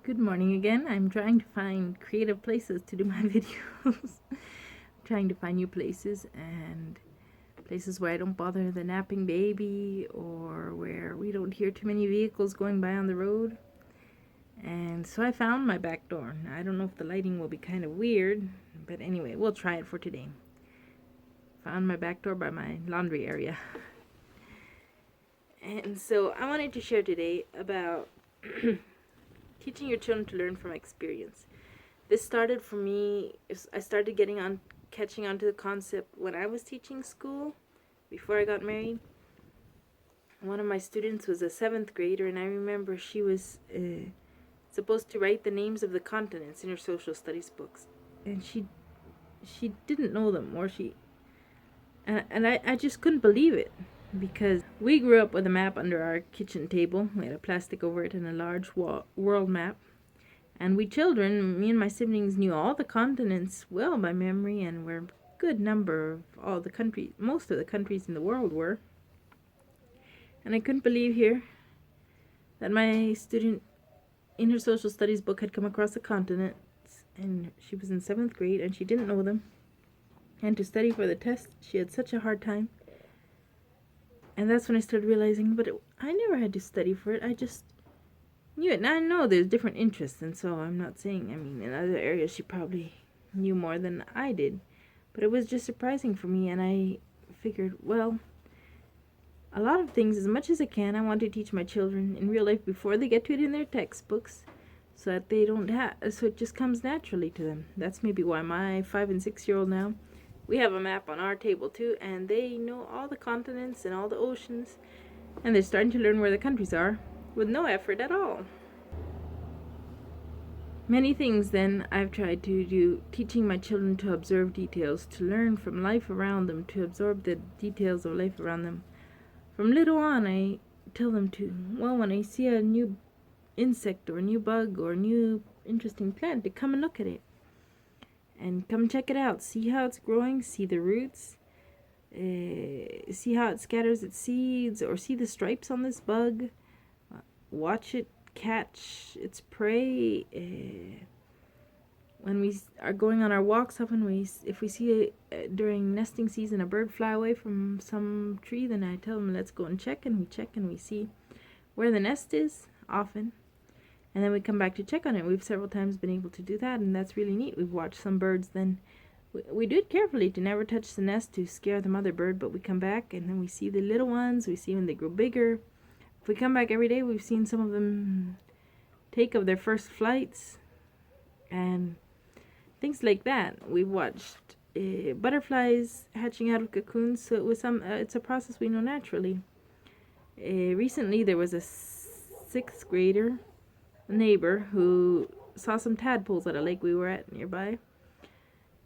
Good morning again. I'm trying to find creative places to do my videos. Trying to find new places and places where I don't bother the napping baby or where we don't hear too many vehicles going by on the road. And so I found my back door. Now, I don't know if the lighting will be kind of weird, but anyway, we'll try it for today. Found my back door by my laundry area. And so I wanted to share today about teaching your children to learn from experience. This started for me, I started catching on to the concept when I was teaching school before I got married. One of my students was a 7th grader, and I remember she was supposed to write the names of the continents in her social studies books, and she didn't know them, or I just couldn't believe it, because we grew up with a map under our kitchen table. We had a plastic over it and a large world map. And we children, me and my siblings, knew all the continents well by memory, and were a good number of all the countries, most of the countries in the world were. And I couldn't believe here that my student in her social studies book had come across the continents, and she was in 7th grade and she didn't know them. And to study for the test, she had such a hard time. And that's when I started realizing, I never had to study for it. I just knew it. Now I know there's different interests, and so I'm not saying, in other areas she probably knew more than I did. But it was just surprising for me, and I figured, well, a lot of things, as much as I can, I want to teach my children in real life before they get to it in their textbooks, so that they don't so it just comes naturally to them. That's maybe why my 5 and 6-year-old now, we have a map on our table too, and they know all the continents and all the oceans, and they're starting to learn where the countries are with no effort at all. Many things then I've tried to do, teaching my children to observe details, to learn from life around them, to absorb the details of life around them. From little on, I tell them to, well, when I see a new insect or a new bug or a new interesting plant, to come and look at it. And come check it out. See how it's growing, see the roots, see how it scatters its seeds, or see the stripes on this bug. Watch it catch its prey. When we are going on our walks, often if we see during nesting season a bird fly away from some tree, then I tell them, let's go and check, and we see where the nest is often, and then we come back to check on it. We've several times been able to do that, and that's really neat. We've watched some birds, then we do it carefully to never touch the nest to scare the mother bird, but we come back and then we see the little ones, we see when they grow bigger. If we come back every day, we've seen some of them take of their first flights and things like that. We've watched butterflies hatching out of cocoons, so it's a process we know naturally. Recently, there was a 6th grader, a neighbor, who saw some tadpoles at a lake we were at nearby,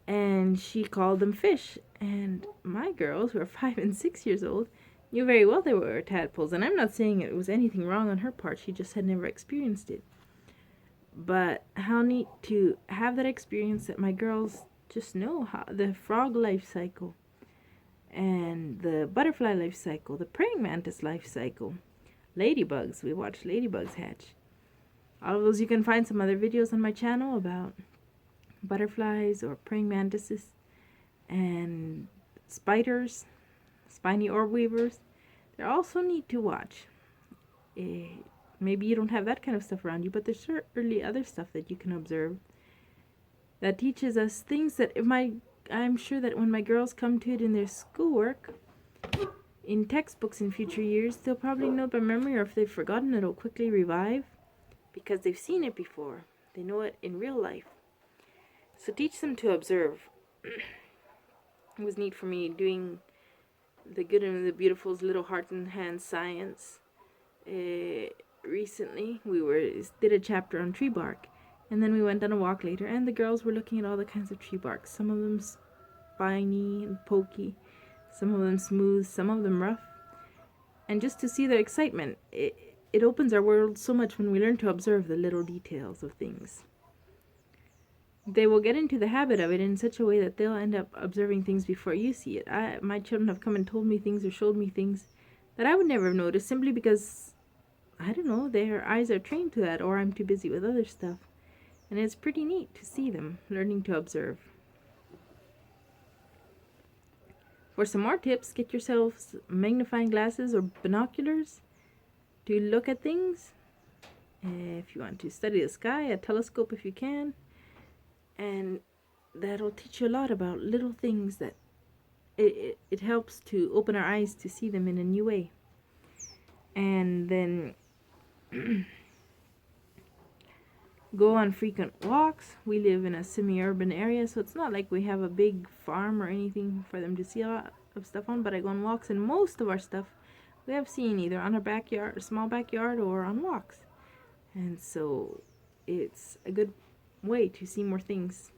and she called them fish. And my girls, who are 5 and 6 years old, knew very well they were tadpoles, and I'm not saying it was anything wrong on her part. She just had never experienced it. But how neat to have that experience, that my girls just know how the frog life cycle and the butterfly life cycle, the praying mantis life cycle, ladybugs. We watched ladybugs hatch. All of those, you can find some other videos on my channel about butterflies or praying mantises and spiders, spiny orb weavers. They're also neat to watch. Maybe you don't have that kind of stuff around you, but there's certainly other stuff that you can observe that teaches us things that I'm sure that when my girls come to it in their schoolwork, in textbooks in future years, they'll probably know by memory, or if they've forgotten, it'll quickly revive because they've seen it before. They know it in real life. So teach them to observe. It was neat for me doing the Good and the Beautiful's Little Heart and Hand Science. Recently, we did a chapter on tree bark, and then we went on a walk later, and the girls were looking at all the kinds of tree barks. Some of them spiny and pokey, some of them smooth, some of them rough. And just to see their excitement, it opens our world so much when we learn to observe the little details of things. They will get into the habit of it in such a way that they'll end up observing things before you see it. My children have come and told me things or showed me things that I would never have noticed, simply because I don't know, their eyes are trained to that, or I'm too busy with other stuff. And it's pretty neat to see them learning to observe. For some more tips, get yourselves magnifying glasses or binoculars to look at things. If you want to study the sky, a telescope if you can. And that'll teach you a lot about little things that it helps to open our eyes to see them in a new way. And then go on frequent walks. We live in a semi-urban area, so it's not like we have a big farm or anything for them to see a lot of stuff on, but I go on walks, and most of our stuff we have seen either on our backyard, a small backyard, or on walks. And so it's a good way to see more things.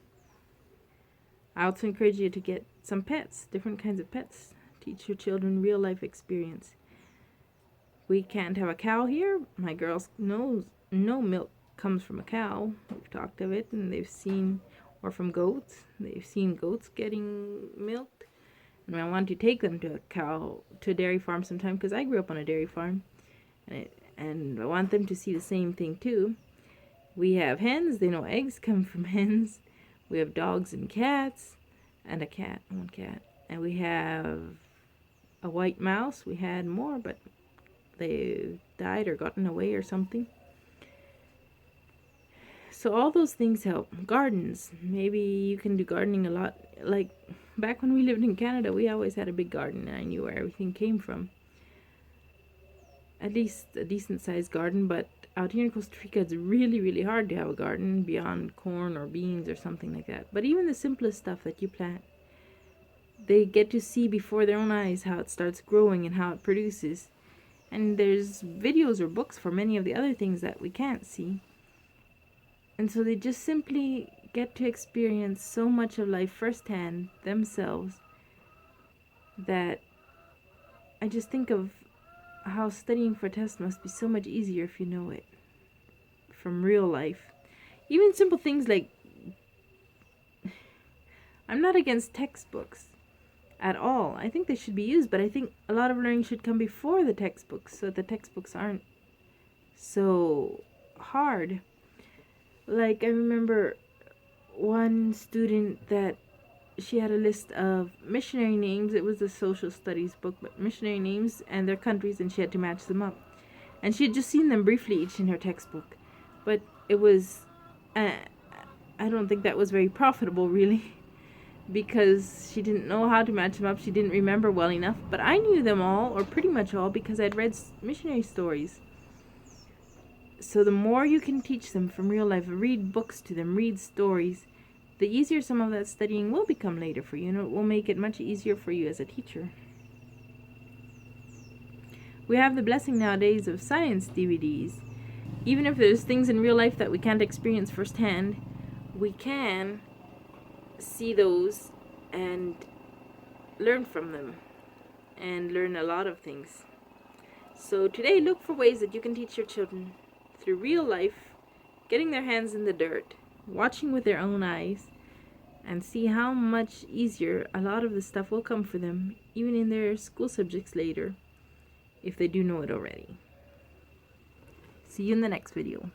I also encourage you to get some pets, different kinds of pets. Teach your children real life experience. We can't have a cow here. My girls know no milk comes from a cow. We've talked of it, and they've seen, or from goats. They've seen goats getting milked. And I want to take them to a dairy farm sometime, because I grew up on a dairy farm. And I want them to see the same thing too. We have hens. They know eggs come from hens. We have dogs and cats, and one cat. And we have a white mouse. We had more, but they died or gotten away or something. So all those things help. Gardens. Maybe you can do gardening a lot. Like back when we lived in Canada, we always had a big garden, and I knew where everything came from. At least a decent sized garden, but out here in Costa Rica, it's really, really hard to have a garden beyond corn or beans or something like that. But even the simplest stuff that you plant, they get to see before their own eyes how it starts growing and how it produces. And there's videos or books for many of the other things that we can't see. And so they just simply get to experience so much of life firsthand themselves that I just think of how studying for tests must be so much easier if you know it from real life. Even simple things like, I'm not against textbooks at all. I think they should be used, but I think a lot of learning should come before the textbooks, so the textbooks aren't so hard. Like, I remember one student that she had a list of missionary names. It was a social studies book, but missionary names and their countries, and she had to match them up. And she had just seen them briefly each in her textbook. But it was, I don't think that was very profitable, really, because she didn't know how to match them up. She didn't remember well enough. But I knew them all, or pretty much all, because I'd read missionary stories. So the more you can teach them from real life, read books to them, read stories, the easier some of that studying will become later for you, and it will make it much easier for you as a teacher. We have the blessing nowadays of science DVDs. Even if there's things in real life that we can't experience firsthand, we can see those and learn from them, and learn a lot of things. So today, look for ways that you can teach your children through real life, getting their hands in the dirt, watching with their own eyes, and see how much easier a lot of the stuff will come for them, even in their school subjects later, if they do know it already. See you in the next video.